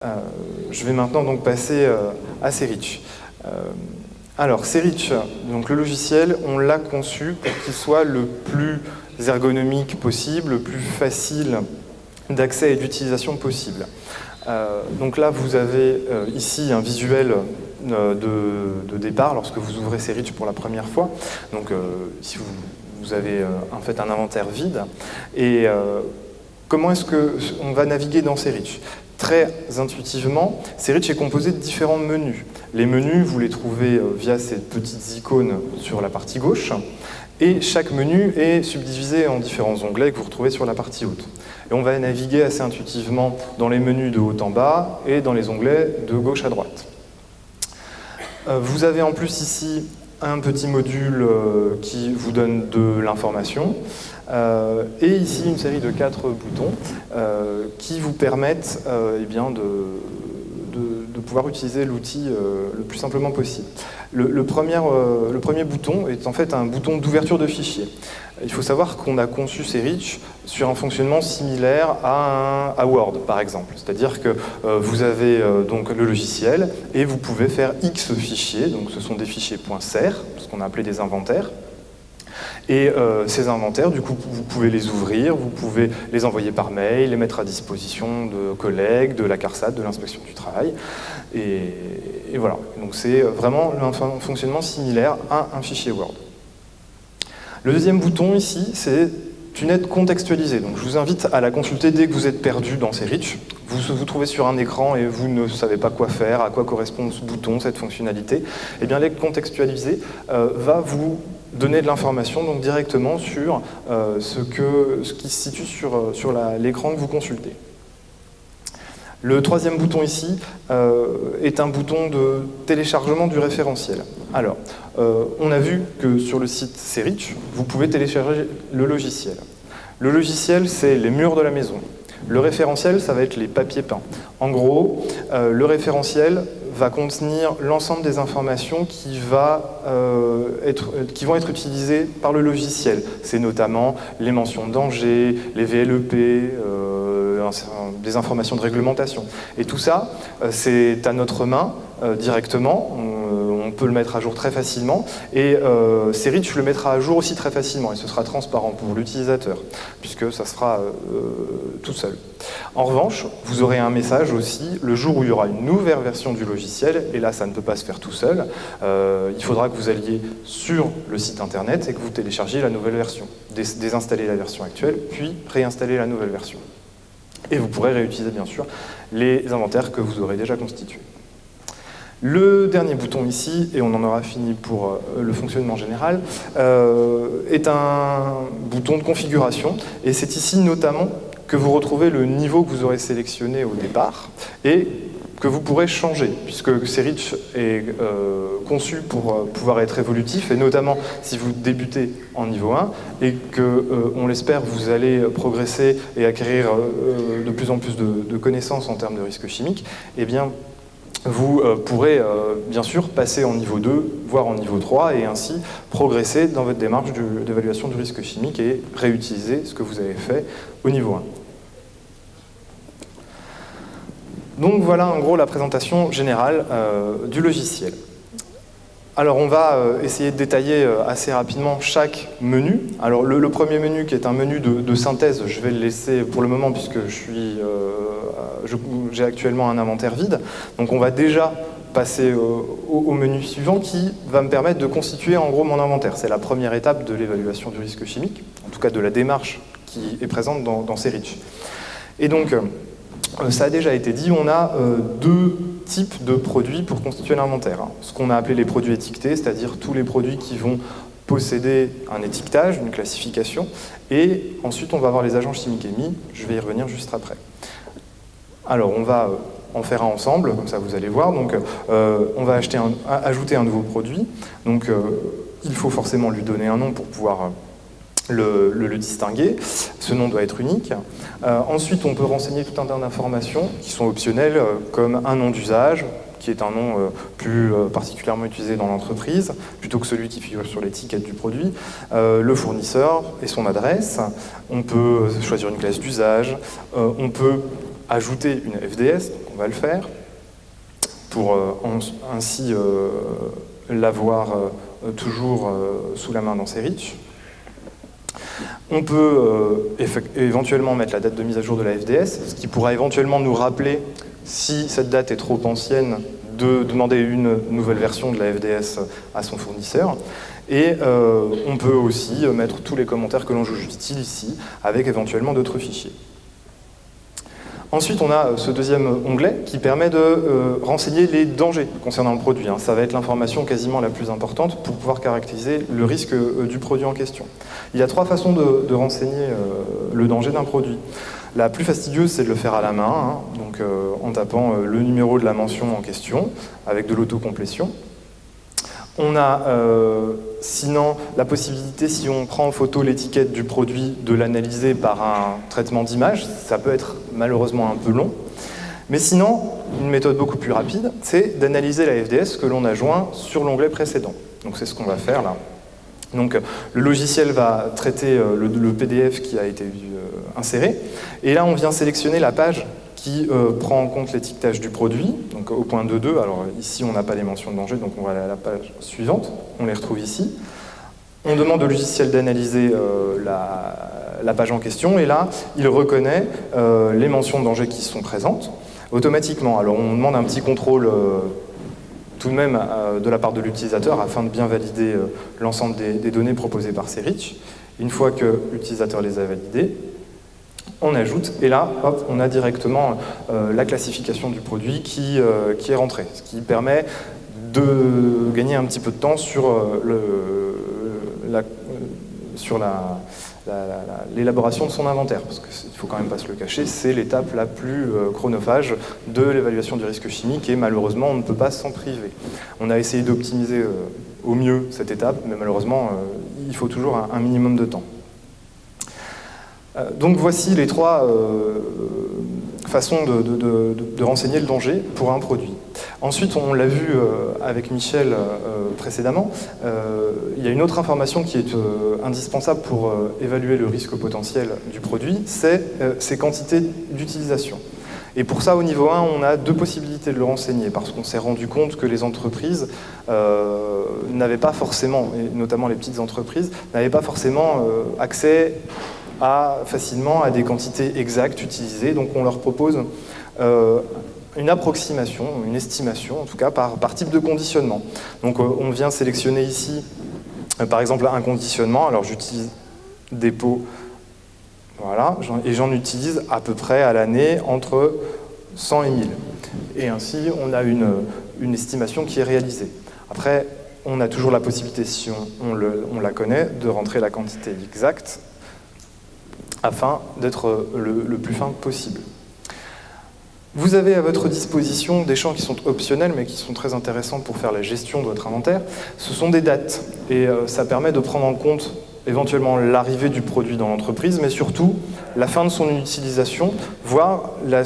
Je vais maintenant donc passer à Serich. Alors Serich, donc le logiciel, on l'a conçu pour qu'il soit le plus ergonomique possible, le plus facile d'accès et d'utilisation possible. Donc là, vous avez ici un visuel de départ lorsque vous ouvrez Serich pour la première fois. Donc ici, vous avez en fait un inventaire vide. Et comment est-ce qu'on va naviguer dans Serich ? Très intuitivement, Serich est composé de différents menus. Les menus, vous les trouvez via ces petites icônes sur la partie gauche, et chaque menu est subdivisé en différents onglets que vous retrouvez sur la partie haute. Et on va naviguer assez intuitivement dans les menus de haut en bas et dans les onglets de gauche à droite. Vous avez en plus ici un petit module qui vous donne de l'information, et ici une série de 4 boutons qui vous permettent eh bien de pouvoir utiliser l'outil le plus simplement possible. Le premier bouton est en fait un bouton d'ouverture de fichier. Il faut savoir qu'on a conçu Serich sur un fonctionnement similaire à Word, par exemple. C'est-à-dire que vous avez donc le logiciel et vous pouvez faire X fichiers, donc ce sont des fichiers .ser, ce qu'on a appelé des inventaires. Et ces inventaires, du coup, vous pouvez les ouvrir, vous pouvez les envoyer par mail, les mettre à disposition de collègues, de la CARSAT, de l'inspection du travail. Et voilà, donc c'est vraiment un fonctionnement similaire à un fichier Word. Le deuxième bouton ici, c'est une aide contextualisée. Donc je vous invite à la consulter dès que vous êtes perdu dans Serich. Vous vous trouvez sur un écran et vous ne savez pas quoi faire, à quoi correspond ce bouton, cette fonctionnalité. Eh bien l'aide contextualisée va vous donner de l'information donc directement sur ce qui se situe sur l'écran que vous consultez. Le troisième bouton ici est un bouton de téléchargement du référentiel. Alors, on a vu que sur le site Serich, vous pouvez télécharger le logiciel. Le logiciel, c'est les murs de la maison. Le référentiel, ça va être les papiers peints. En gros, le référentiel va contenir l'ensemble des informations qui vont être utilisées par le logiciel. C'est notamment les mentions de danger, les VLEP, des informations de réglementation. Et tout ça, c'est à notre main directement. On peut le mettre à jour très facilement. Et Serich le mettra à jour aussi très facilement. Et ce sera transparent pour l'utilisateur, puisque ça se fera tout seul. En revanche, vous aurez un message aussi le jour où il y aura une nouvelle version du logiciel. Et là, ça ne peut pas se faire tout seul. Il faudra que vous alliez sur le site internet et que vous téléchargiez la nouvelle version. Désinstaller la version actuelle, puis réinstaller la nouvelle version. Et vous pourrez réutiliser, bien sûr, les inventaires que vous aurez déjà constitués. Le dernier bouton ici, et on en aura fini pour le fonctionnement général, est un bouton de configuration. Et c'est ici notamment que vous retrouvez le niveau que vous aurez sélectionné au départ et que vous pourrez changer, puisque Serich est conçu pour pouvoir être évolutif, et notamment si vous débutez en niveau 1, et que, on l'espère, vous allez progresser et acquérir de plus en plus de connaissances en termes de risques chimiques, eh bien, vous pourrez bien sûr passer en niveau 2, voire en niveau 3, et ainsi progresser dans votre démarche d'évaluation du risque chimique et réutiliser ce que vous avez fait au niveau 1. Donc voilà en gros la présentation générale du logiciel. Alors on va essayer de détailler assez rapidement chaque menu. Alors le premier menu qui est un menu de synthèse, je vais le laisser pour le moment puisque j'ai actuellement un inventaire vide. Donc on va déjà passer au menu suivant qui va me permettre de constituer en gros mon inventaire. C'est la première étape de l'évaluation du risque chimique, en tout cas de la démarche qui est présente dans Serich. Et donc ça a déjà été dit, on a deux types de produits pour constituer l'inventaire. Ce qu'on a appelé les produits étiquetés, c'est-à-dire tous les produits qui vont posséder un étiquetage, une classification, et ensuite on va avoir les agents chimiques émis, je vais y revenir juste après. Alors on va en faire un ensemble, comme ça vous allez voir. Donc on va ajouter un nouveau produit, donc il faut forcément lui donner un nom pour pouvoir le distinguer. Ce nom doit être unique. Ensuite, on peut renseigner tout un tas d'informations qui sont optionnelles, comme un nom d'usage, qui est un nom plus particulièrement utilisé dans l'entreprise, plutôt que celui qui figure sur l'étiquette du produit, le fournisseur et son adresse. On peut choisir une classe d'usage, on peut ajouter une FDS, donc on va le faire, pour ainsi l'avoir toujours sous la main dans Serich. On peut éventuellement mettre la date de mise à jour de la FDS, ce qui pourra éventuellement nous rappeler, si cette date est trop ancienne, de demander une nouvelle version de la FDS à son fournisseur. Et on peut aussi mettre tous les commentaires que l'on juge utiles ici, avec éventuellement d'autres fichiers. Ensuite, on a ce deuxième onglet qui permet de renseigner les dangers concernant le produit. Ça va être l'information quasiment la plus importante pour pouvoir caractériser le risque du produit en question. Il y a trois façons de renseigner le danger d'un produit. La plus fastidieuse, c'est de le faire à la main, donc en tapant le numéro de la mention en question, avec de l'autocomplétion. On a sinon la possibilité, si on prend en photo l'étiquette du produit, de l'analyser par un traitement d'image. Ça peut être malheureusement un peu long. Mais sinon, une méthode beaucoup plus rapide, c'est d'analyser la FDS que l'on a joint sur l'onglet précédent. Donc c'est ce qu'on va faire là. Donc le logiciel va traiter le PDF qui a été inséré. Et là, on vient sélectionner la page qui prend en compte l'étiquetage du produit, donc au point 2.2. Alors ici, on n'a pas les mentions de danger, donc on va aller à la page suivante. On les retrouve ici. On demande au logiciel d'analyser la page en question, et là, il reconnaît les mentions de danger qui sont présentes automatiquement. Alors on demande un petit contrôle tout de même de la part de l'utilisateur afin de bien valider l'ensemble des données proposées par Serich. Une fois que l'utilisateur les a validées, on ajoute, et là, hop, on a directement la classification du produit qui est rentrée, ce qui permet de gagner un petit peu de temps sur l'élaboration de son inventaire, parce qu'il ne faut quand même pas se le cacher, c'est l'étape la plus chronophage de l'évaluation du risque chimique, et malheureusement, on ne peut pas s'en priver. On a essayé d'optimiser au mieux cette étape, mais malheureusement, il faut toujours un minimum de temps. Donc voici les trois façons de renseigner le danger pour un produit. Ensuite, on l'a vu avec Michel précédemment, il y a une autre information qui est indispensable pour évaluer le risque potentiel du produit, c'est ses quantités d'utilisation. Et pour ça, au niveau 1, on a deux possibilités de le renseigner, parce qu'on s'est rendu compte que les entreprises n'avaient pas forcément, et notamment les petites entreprises, n'avaient pas forcément accès facilement à des quantités exactes utilisées. Donc on leur propose une approximation, une estimation en tout cas par type de conditionnement. Donc on vient sélectionner ici par exemple un conditionnement. Alors j'utilise des pots, voilà, et j'en utilise à peu près à l'année entre 100 et 1000. Et ainsi on a une estimation qui est réalisée. Après on a toujours la possibilité, si on la connaît, de rentrer la quantité exacte afin d'être le plus fin possible. Vous avez à votre disposition des champs qui sont optionnels, mais qui sont très intéressants pour faire la gestion de votre inventaire. Ce sont des dates, et ça permet de prendre en compte éventuellement l'arrivée du produit dans l'entreprise, mais surtout la fin de son utilisation, voire la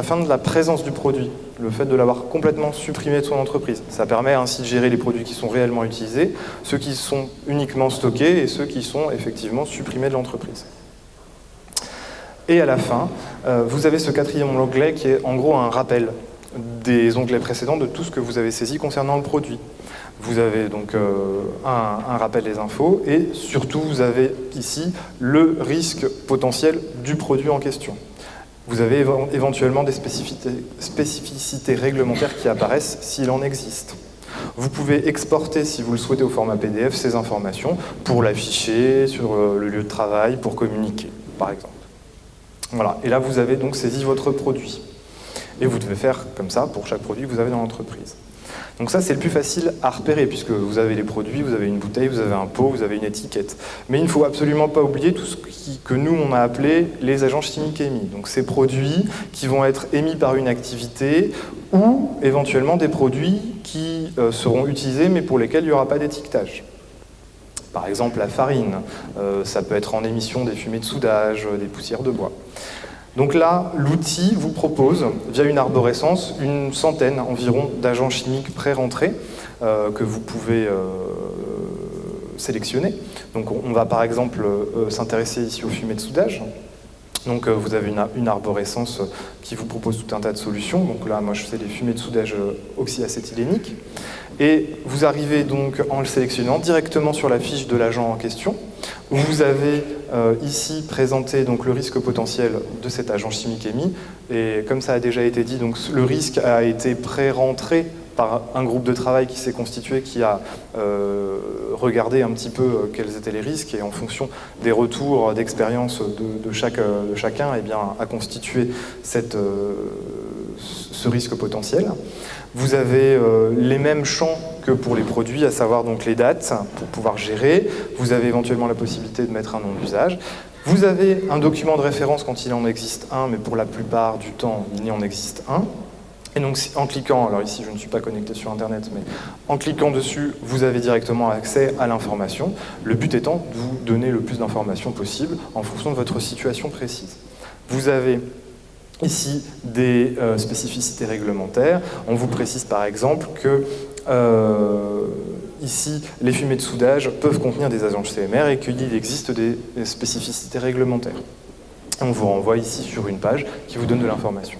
fin de la présence du produit, le fait de l'avoir complètement supprimé de son entreprise. Ça permet ainsi de gérer les produits qui sont réellement utilisés, ceux qui sont uniquement stockés et ceux qui sont effectivement supprimés de l'entreprise. Et à la fin, vous avez ce quatrième onglet qui est en gros un rappel des onglets précédents de tout ce que vous avez saisi concernant le produit. Vous avez donc un rappel des infos et surtout vous avez ici le risque potentiel du produit en question. Vous avez éventuellement des spécificités réglementaires qui apparaissent s'il en existe. Vous pouvez exporter, si vous le souhaitez, au format PDF ces informations pour l'afficher sur le lieu de travail, pour communiquer, par exemple. Voilà. Et là, vous avez donc saisi votre produit. Et vous devez faire comme ça pour chaque produit que vous avez dans l'entreprise. Donc ça, c'est le plus facile à repérer, puisque vous avez les produits, vous avez une bouteille, vous avez un pot, vous avez une étiquette. Mais il ne faut absolument pas oublier tout ce que nous, on a appelé les agents chimiques émis. Donc ces produits qui vont être émis par une activité ou éventuellement des produits qui seront utilisés, mais pour lesquels il n'y aura pas d'étiquetage. Par exemple, la farine, ça peut être en émission des fumées de soudage, des poussières de bois. Donc là, l'outil vous propose, via une arborescence, une centaine environ d'agents chimiques pré-rentrés que vous pouvez sélectionner. Donc on va par exemple s'intéresser ici aux fumées de soudage. Donc vous avez une arborescence qui vous propose tout un tas de solutions. Donc là, moi je fais des fumées de soudage oxyacétylénique. Et vous arrivez donc en le sélectionnant directement sur la fiche de l'agent en question, où vous avez ici présenté donc, le risque potentiel de cet agent chimique émis. Et comme ça a déjà été dit, donc, le risque a été pré-rentré par un groupe de travail qui s'est constitué, qui a regardé un petit peu quels étaient les risques, et en fonction des retours d'expérience de chacun, eh bien, a constitué ce risque potentiel. Vous avez les mêmes champs que pour les produits, à savoir donc les dates pour pouvoir gérer. Vous avez éventuellement la possibilité de mettre un nom d'usage. Vous avez un document de référence quand il en existe un, mais pour la plupart du temps, il n'y en existe un. Et donc en cliquant, alors ici je ne suis pas connecté sur Internet, mais en cliquant dessus, vous avez directement accès à l'information. Le but étant de vous donner le plus d'informations possible en fonction de votre situation précise. Vous avez ici des spécificités réglementaires. On vous précise par exemple que ici, les fumées de soudage peuvent contenir des agents CMR et qu'il existe des spécificités réglementaires. On vous renvoie ici sur une page qui vous donne de l'information.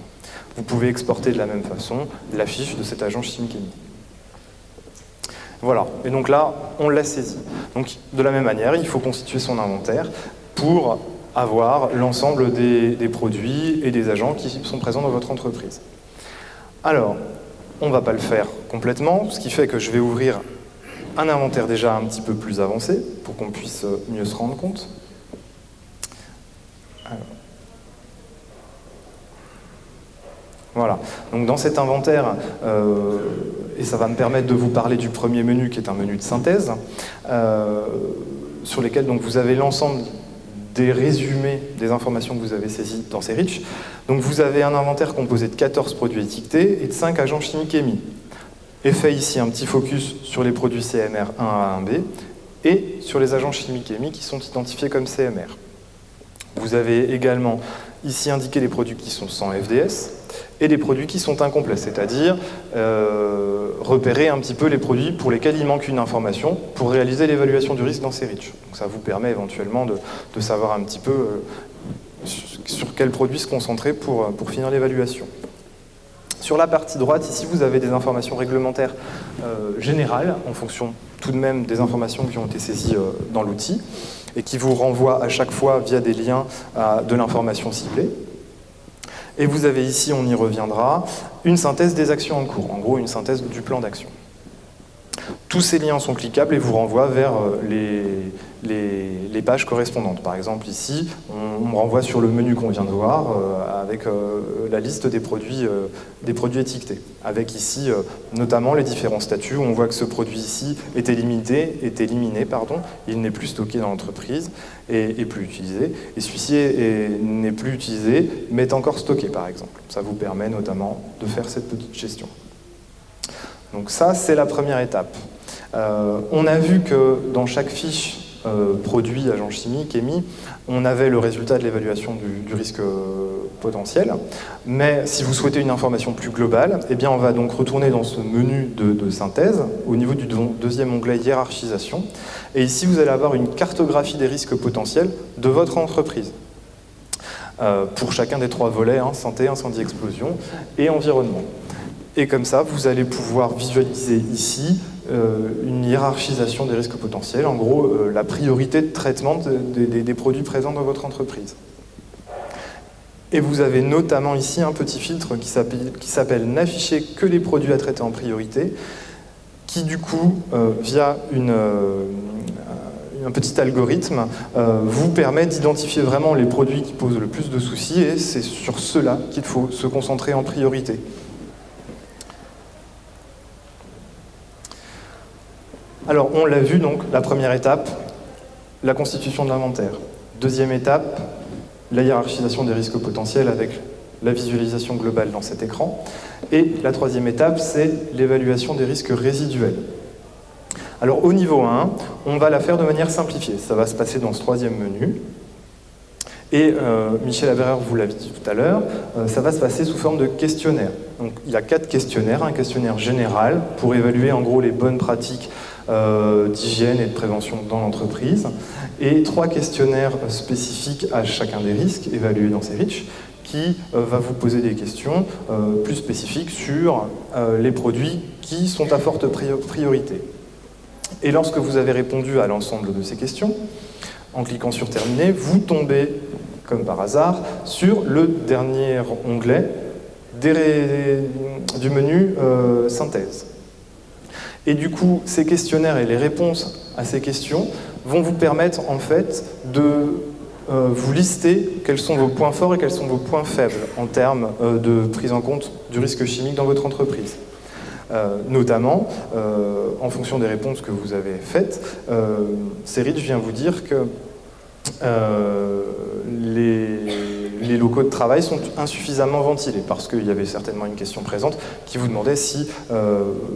Vous pouvez exporter de la même façon la fiche de cet agent chimique émis. Voilà, et donc là, on l'a saisi. Donc de la même manière, il faut constituer son inventaire pour avoir l'ensemble des produits et des agents qui sont présents dans votre entreprise. Alors, on ne va pas le faire complètement, ce qui fait que je vais ouvrir un inventaire déjà un petit peu plus avancé pour qu'on puisse mieux se rendre compte. Alors. Voilà, donc dans cet inventaire, et ça va me permettre de vous parler du premier menu qui est un menu de synthèse, sur lesquels donc, vous avez l'ensemble des résumés des informations que vous avez saisies dans CERICH. Donc vous avez un inventaire composé de 14 produits étiquetés et de 5 agents chimiques émis. Est fait ici un petit focus sur les produits CMR 1A, 1B et sur les agents chimiques émis qui sont identifiés comme CMR. Vous avez également ici indiqué les produits qui sont sans FDS et les produits qui sont incomplets, c'est-à-dire repérer un petit peu les produits pour lesquels il manque une information pour réaliser l'évaluation du risque dans CERICH. Donc ça vous permet éventuellement de savoir un petit peu sur quel produit se concentrer pour finir l'évaluation. Sur la partie droite, ici, vous avez des informations réglementaires générales, en fonction tout de même des informations qui ont été saisies dans l'outil, et qui vous renvoient à chaque fois via des liens à de l'information ciblée. Et vous avez ici, on y reviendra, une synthèse des actions en cours, en gros une synthèse du plan d'action. Tous ces liens sont cliquables et vous renvoient vers les pages correspondantes. Par exemple, ici, on me renvoie sur le menu qu'on vient de voir avec la liste des produits étiquetés. Avec ici, notamment les différents statuts où on voit que ce produit ici est éliminé, il n'est plus stocké dans l'entreprise et plus utilisé. Et celui-ci n'est plus utilisé, mais est encore stocké, par exemple. Ça vous permet notamment de faire cette petite gestion. Donc ça, c'est la première étape. On a vu que dans chaque fiche produit, agent chimique émis, on avait le résultat de l'évaluation du risque potentiel. Mais si vous souhaitez une information plus globale, eh bien on va donc retourner dans ce menu de synthèse, au niveau du deuxième onglet hiérarchisation. Et ici, vous allez avoir une cartographie des risques potentiels de votre entreprise. Pour chacun des 3 volets, santé, incendie, explosion et environnement. Et comme ça, vous allez pouvoir visualiser ici une hiérarchisation des risques potentiels, en gros la priorité de traitement des produits présents dans votre entreprise. Et vous avez notamment ici un petit filtre qui s'appelle « N'afficher que les produits à traiter en priorité », qui du coup, via un petit algorithme, vous permet d'identifier vraiment les produits qui posent le plus de soucis, et c'est sur ceux-là qu'il faut se concentrer en priorité. Alors, on l'a vu, donc, la première étape, la constitution de l'inventaire. Deuxième étape, la hiérarchisation des risques potentiels avec la visualisation globale dans cet écran. Et la troisième étape, c'est l'évaluation des risques résiduels. Alors, au niveau 1, on va la faire de manière simplifiée. Ça va se passer dans ce troisième menu. Et Michel Avereur vous l'avait dit tout à l'heure, ça va se passer sous forme de questionnaire. Donc il y a 4 questionnaires, un questionnaire général pour évaluer en gros les bonnes pratiques d'hygiène et de prévention dans l'entreprise, et 3 questionnaires spécifiques à chacun des risques évalués dans ces REACH, qui va vous poser des questions plus spécifiques sur les produits qui sont à forte priorité. Et lorsque vous avez répondu à l'ensemble de ces questions, en cliquant sur Terminer, vous tombez, comme par hasard, sur le dernier onglet du menu Synthèse. Et du coup, ces questionnaires et les réponses à ces questions vont vous permettre en fait de vous lister quels sont vos points forts et quels sont vos points faibles en termes de prise en compte du risque chimique dans votre entreprise. Notamment, en fonction des réponses que vous avez faites, CERIDGE vient vous dire que les locaux de travail sont insuffisamment ventilés, parce qu'il y avait certainement une question présente qui vous demandait si,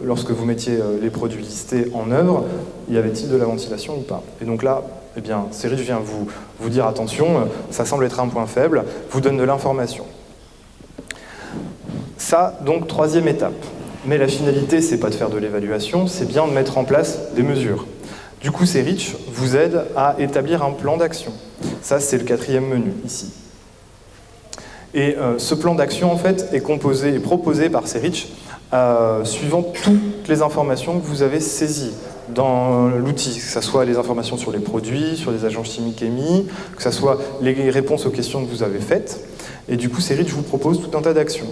lorsque vous mettiez les produits listés en œuvre, y avait-il de la ventilation ou pas. Et donc là, eh bien, CERIDGE vient vous dire attention, ça semble être un point faible, vous donne de l'information. Ça, donc, 3e étape. Mais la finalité, c'est pas de faire de l'évaluation, c'est bien de mettre en place des mesures. Du coup, CERIDGE vous aide à établir un plan d'action. Ça, c'est le 4e menu, ici. Et ce plan d'action, en fait, est composé et proposé par CERIDGE suivant toutes les informations que vous avez saisies dans l'outil, que ce soit les informations sur les produits, sur les agents chimiques émis, que ce soit les réponses aux questions que vous avez faites. Et du coup, CERIDGE vous propose tout un tas d'actions.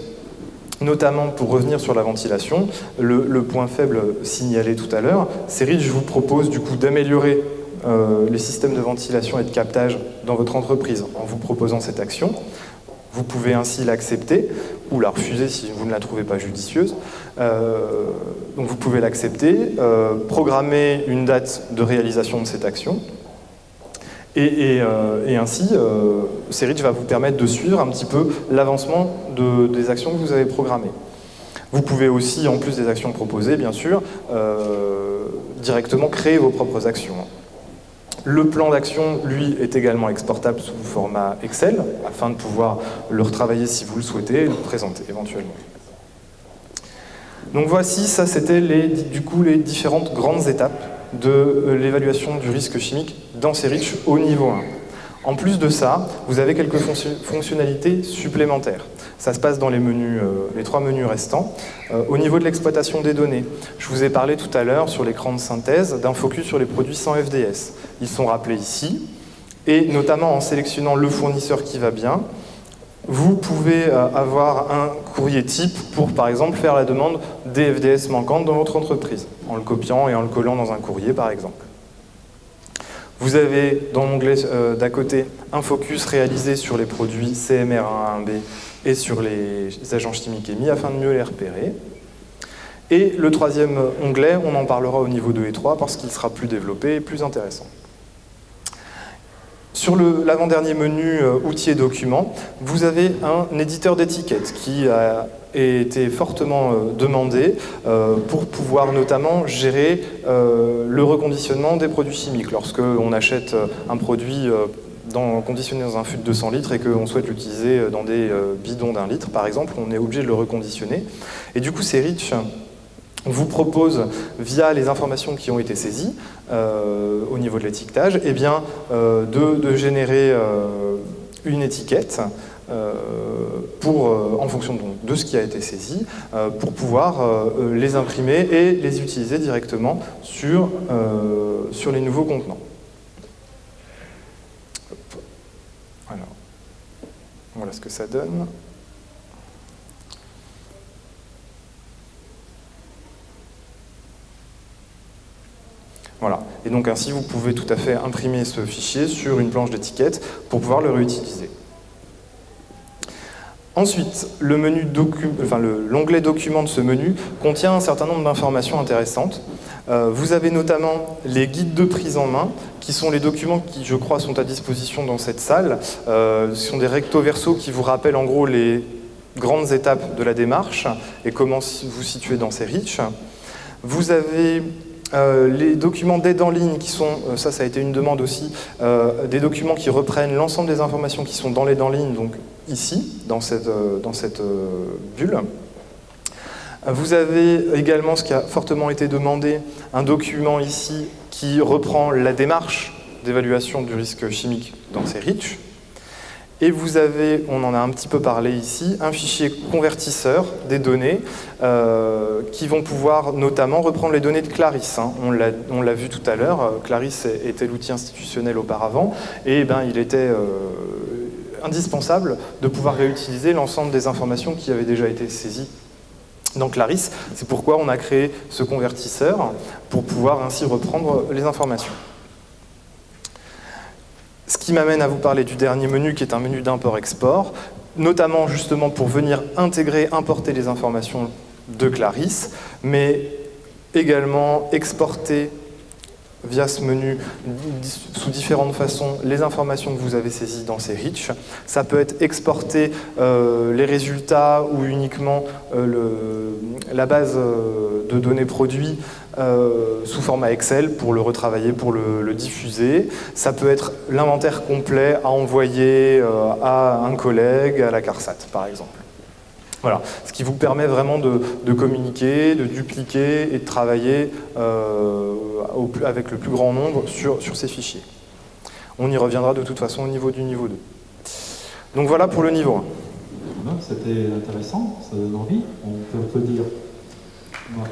Notamment, pour revenir sur la ventilation, le point faible signalé tout à l'heure, CERIDGE vous propose du coup d'améliorer les systèmes de ventilation et de captage dans votre entreprise en vous proposant cette action. Vous pouvez ainsi l'accepter ou la refuser si vous ne la trouvez pas judicieuse. Donc vous pouvez l'accepter, programmer une date de réalisation de cette action. Et ainsi, CERIDGE va vous permettre de suivre un petit peu l'avancement des actions que vous avez programmées. Vous pouvez aussi, en plus des actions proposées, bien sûr, directement créer vos propres actions. Le plan d'action, lui, est également exportable sous format Excel, afin de pouvoir le retravailler si vous le souhaitez et le présenter éventuellement. Donc voici, ça c'était du coup les différentes grandes étapes de l'évaluation du risque chimique dans CERIDGE au niveau 1. En plus de ça, vous avez quelques fonctionnalités supplémentaires. Ça se passe dans les menus, les 3 menus restants. Au niveau de l'exploitation des données, je vous ai parlé tout à l'heure sur l'écran de synthèse d'un focus sur les produits sans FDS. Ils sont rappelés ici, et notamment en sélectionnant le fournisseur qui va bien, vous pouvez avoir un courrier type pour, par exemple, faire la demande des FDS manquantes dans votre entreprise, en le copiant et en le collant dans un courrier, par exemple. Vous avez, dans l'onglet d'à côté, un focus réalisé sur les produits CMR1A1B et sur les agents chimiques émis, afin de mieux les repérer. Et le 3e onglet, on en parlera au niveau 2 et 3, parce qu'il sera plus développé et plus intéressant. Sur l'avant-dernier menu outils et documents, vous avez un éditeur d'étiquettes qui a été fortement demandé pour pouvoir notamment gérer le reconditionnement des produits chimiques. Lorsque on achète un produit conditionné dans un fût de 200 litres et qu'on souhaite l'utiliser dans des bidons d'1 litre, par exemple, on est obligé de le reconditionner. Et du coup, CERIDGE vous propose, via les informations qui ont été saisies au niveau de l'étiquetage, eh bien, de générer une étiquette en fonction de ce qui a été saisi, pour pouvoir les imprimer et les utiliser directement sur les nouveaux contenants. Alors, voilà ce que ça donne. Voilà. Et donc ainsi, vous pouvez tout à fait imprimer ce fichier sur une planche d'étiquette pour pouvoir le réutiliser. Ensuite, l'onglet Documents de ce menu contient un certain nombre d'informations intéressantes. Vous avez notamment les guides de prise en main, qui sont les documents qui, je crois, sont à disposition dans cette salle. Ce sont des recto-verso qui vous rappellent en gros les grandes étapes de la démarche et comment vous situez dans CERIDGE. Vous avez les documents d'aide en ligne qui sont, ça a été une demande aussi, des documents qui reprennent l'ensemble des informations qui sont dans l'aide en ligne, donc ici, dans cette bulle. Vous avez également, ce qui a fortement été demandé, un document ici qui reprend la démarche d'évaluation du risque chimique dans ces REACH. Et vous avez, on en a un petit peu parlé ici, un fichier convertisseur des données qui vont pouvoir notamment reprendre les données de Clarisse. Hein. On l'a vu tout à l'heure, Clarisse était l'outil institutionnel auparavant, et il était indispensable de pouvoir réutiliser l'ensemble des informations qui avaient déjà été saisies dans Clarisse. C'est pourquoi on a créé ce convertisseur pour pouvoir ainsi reprendre les informations. Ce qui m'amène à vous parler du dernier menu, qui est un menu d'import-export, notamment justement pour venir intégrer, importer les informations de Clarisse, mais également exporter via ce menu, sous différentes façons, les informations que vous avez saisies dans ces REACH. Ça peut être exporter les résultats ou uniquement la base de données produits sous format Excel pour le retravailler, pour le diffuser. Ça peut être l'inventaire complet à envoyer à un collègue, à la CARSAT, par exemple. Voilà, ce qui vous permet vraiment de communiquer, de dupliquer et de travailler avec le plus grand nombre sur ces fichiers. On y reviendra de toute façon au niveau du niveau 2. Donc voilà pour le niveau 1. C'était intéressant, ça donne envie. On peut applaudir. Voilà.